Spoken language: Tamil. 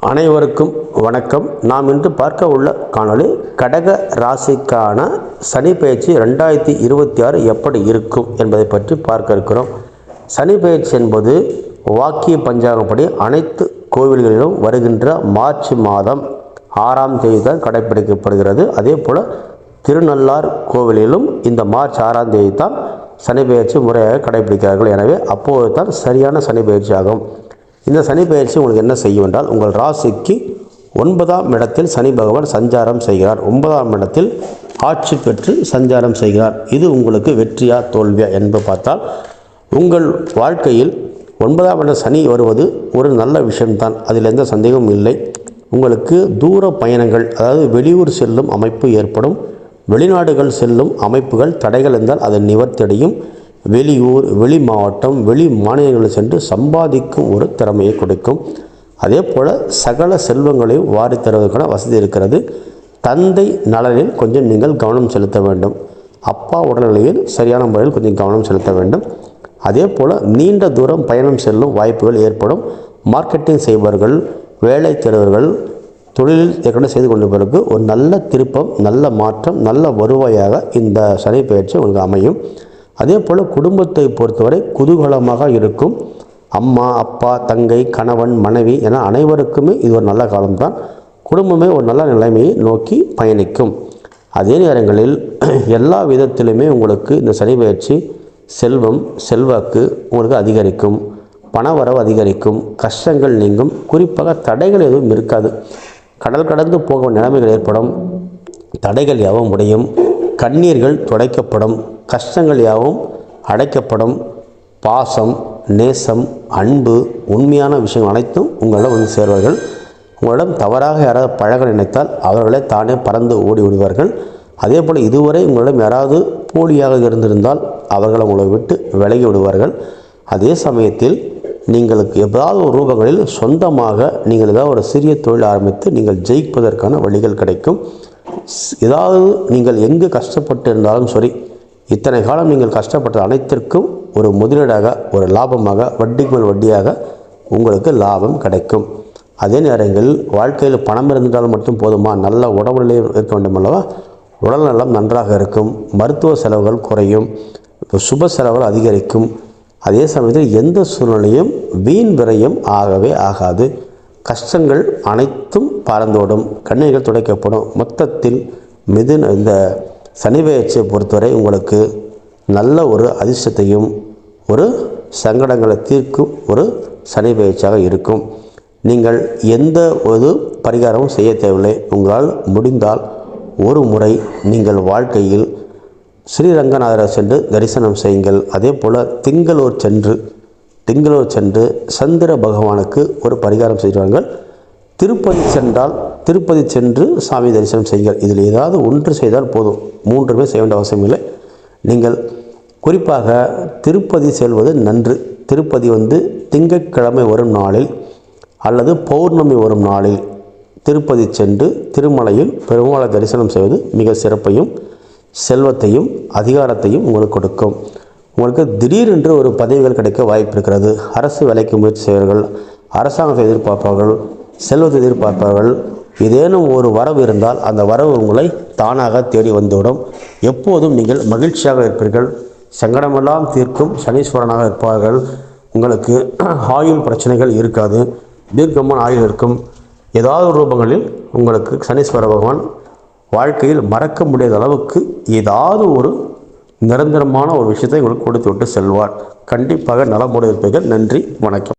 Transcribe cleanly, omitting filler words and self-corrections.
அனைவருக்கும் வணக்கம். நாம் இன்று பார்க்க உள்ள காணொளி கடக ராசிக்கான சனி பெயர்ச்சி 2026 எப்படி இருக்கும் என்பதை பற்றி பார்க்க இருக்கிறோம். சனி பெயர்ச்சி என்பது வாக்கிய பஞ்சாங்கப்படி அனைத்து கோவில்களிலும் வருகின்ற மார்ச் மாதம் 6ஆம் தேதி தான் கடைபிடிக்கப்படுகிறது. அதே போல் திருநள்ளார் கோவிலிலும் இந்த மார்ச் 6ஆம் தேதி தான் சனி பெயர்ச்சி முறையாக கடைபிடிக்கிறார்கள். எனவே அப்போது தான் சரியான சனி பெயர்ச்சி ஆகும். இந்த சனி பெயர்ச்சி உங்களுக்கு என்ன செய்யும் என்றால், உங்கள் ராசிக்கு 9ஆம் இடத்தில் சனி பகவான் சஞ்சாரம் செய்கிறார். 9ஆம் இடத்தில் ஆட்சி பெற்று சஞ்சாரம் செய்கிறார். இது உங்களுக்கு வெற்றியா தோல்வியா என்று பார்த்தால், உங்கள் வாழ்க்கையில் 9ஆம் இடம் சனி வருவது ஒரு நல்ல விஷயம்தான், அதில் எந்த சந்தேகமும் இல்லை. உங்களுக்கு தூர பயணங்கள், அதாவது வெளியூர் செல்லும் அமைப்பு ஏற்படும். வெளிநாடுகள் செல்லும் அமைப்புகள் தடைகள் இருந்தால் அதை நிவர்த்தியடையும். வெளியூர், வெளி மாவட்டம், வெளி மாநிலங்களில் சென்று சம்பாதிக்கும் ஒரு திறமையை கொடுக்கும். அதே போல் சகல செல்வங்களையும் வாரி தருவதற்கான வசதி இருக்கிறது. தந்தை நலனில் கொஞ்சம் நீங்கள் கவனம் செலுத்த வேண்டும். அப்பா உடல்நிலையில் சரியான முறையில் கொஞ்சம் கவனம் செலுத்த வேண்டும். அதே போல் நீண்ட தூரம் பயணம் செல்லும் வாய்ப்புகள் ஏற்படும். மார்க்கெட்டிங் செய்பவர்கள், வேலை தேடுபவர்கள், தொழிலில் ஏற்கனவே செய்து கொண்ட பிறகு ஒரு நல்ல திருப்பம், நல்ல மாற்றம், நல்ல வருவாயாக இந்த சனி பெயர்ச்சி உங்களுக்கு அமையும். அதே போல் குடும்பத்தை பொறுத்தவரை குதூகலமாக இருக்கும். அம்மா, அப்பா, தங்கை, கணவன், மனைவி என அனைவருக்குமே இது ஒரு நல்ல காலம்தான். குடும்பமே ஒரு நல்ல நிலைமையை நோக்கி பயணிக்கும். அதே நேரங்களில் எல்லா விதத்திலுமே உங்களுக்கு இந்த சனி பெயர்ச்சி செல்வம், செல்வாக்கு உங்களுக்கு அதிகரிக்கும். பணவரவு அதிகரிக்கும். கஷ்டங்கள் நீங்கும். குறிப்பாக தடைகள் எதுவும் இருக்காது. கடல் கடந்து போகும் நிலைமைகள் ஏற்படும். தடைகள் யாவும் முடியும். கண்ணீர்கள் துடைக்கப்படும். கஷ்டங்கள் யாவும் அடைக்கப்படும். பாசம், நேசம், அன்பு, உண்மையான விஷயங்கள் அனைத்தும் உங்களிடம் வந்து சேர்வார்கள். உங்களிடம் தவறாக யாராவது பழக நினைத்தால் அவர்களே தானே பறந்து ஓடி விடுவார்கள். அதே போல் இதுவரை உங்களிடம் யாராவது போலியாக இருந்திருந்தால் அவர்கள் உங்களை விட்டு விலகி விடுவார்கள். அதே சமயத்தில் நீங்களுக்கு ஏதாவது ஒரு ரூபங்களில் சொந்தமாக நீங்கள் ஏதாவது ஒரு சிறிய தொழில் ஆரம்பித்து நீங்கள் ஜெயிப்பதற்கான வழிகள் கிடைக்கும். ஏதாவது நீங்கள் எங்கு கஷ்டப்பட்டு இருந்தாலும் சரி, இத்தனை காலம் நீங்கள் கஷ்டப்பட்ட அனைத்திற்கும் ஒரு முதலீடாக, ஒரு லாபமாக, வட்டிக்கு மேல் வட்டியாக உங்களுக்கு லாபம் கிடைக்கும். அதே நேரங்களில் வாழ்க்கையில் பணம் இருந்தால் மட்டும் போதுமா, நல்ல உடல்நிலை இருக்க வேண்டும் அல்லவா? உடல்நலம் நன்றாக இருக்கும். மருத்துவ செலவுகள் குறையும். சுப செலவுகள் அதிகரிக்கும். அதே சமயத்தில் எந்த சூழ்நிலையும் வீண் விரயம் ஆகவே ஆகாது. கஷ்டங்கள் அனைத்தும் பறந்தோடும். கண்ணீர்கள் துடைக்கப்படும். மொத்தத்தில் இந்த சனி பெயர்ச்சியை பொறுத்தவரை உங்களுக்கு நல்ல ஒரு அதிர்ஷ்டத்தையும் ஒரு சங்கடங்களை தீர்க்கும் ஒரு சனி பெயர்ச்சியாக இருக்கும். நீங்கள் எந்த ஒரு பரிகாரமும் செய்ய தேவையில்லை. உங்களால் முடிந்தால் ஒரு முறை நீங்கள் வாழ்க்கையில் ஸ்ரீரங்கநாதரை சென்று தரிசனம் செய்யுங்கள். அதே போல் திங்களூர் சென்று சந்திர பகவானுக்கு ஒரு பரிகாரம் செய்வார்கள். திருப்பதி சென்றால் திருப்பதி சென்று சாமி தரிசனம் செய்யுங்கள். இதில் ஏதாவது ஒன்று செய்தால் போதும். 3மே செய்ய வேண்டிய அவசியம் இல்லை. நீங்கள் குறிப்பாக திருப்பதி செல்வது நன்று. திருப்பதி திங்கட்கிழமை வரும் நாளில் அல்லது பௌர்ணமி வரும் நாளில் திருப்பதி சென்று திருமலையில் பெருமாளை தரிசனம் செய்வது மிக சிறப்பையும் செல்வத்தையும் அதிகாரத்தையும் உங்களுக்கு கொடுக்கும். உங்களுக்கு திடீரென்று ஒரு பதவிகள் கிடைக்க வாய்ப்பு இருக்கிறது. அரசு வேலைக்கு முயற்சி செய்வர்கள், அரசாங்கத்தை எதிர்பார்ப்பவர்கள், செல்வத்தை எதிர்பார்ப்பவர்கள், ஏதேனும் ஒரு வரவு இருந்தால் அந்த வரவு உங்களை தானாக தேடி வந்துவிடும். எப்போதும் நீங்கள் மகிழ்ச்சியாக இருப்பீர்கள். சங்கடமெல்லாம் தீர்க்கும் சனீஸ்வரனாக இருப்பார்கள். உங்களுக்கு ஆயுள் பிரச்சனைகள் இருக்காது. தீர்க்கமான ஆயுள் இருக்கும். ஏதாவது ரூபங்களில் உங்களுக்கு சனீஸ்வர பகவான் வாழ்க்கையில் மறக்க முடியாத அளவுக்கு ஏதாவது ஒரு நிரந்தரமான ஒரு விஷயத்தை உங்களுக்கு கொடுத்து விட்டு செல்வார். கண்டிப்பாக நலமுடன் இருப்பீர்கள். நன்றி, வணக்கம்.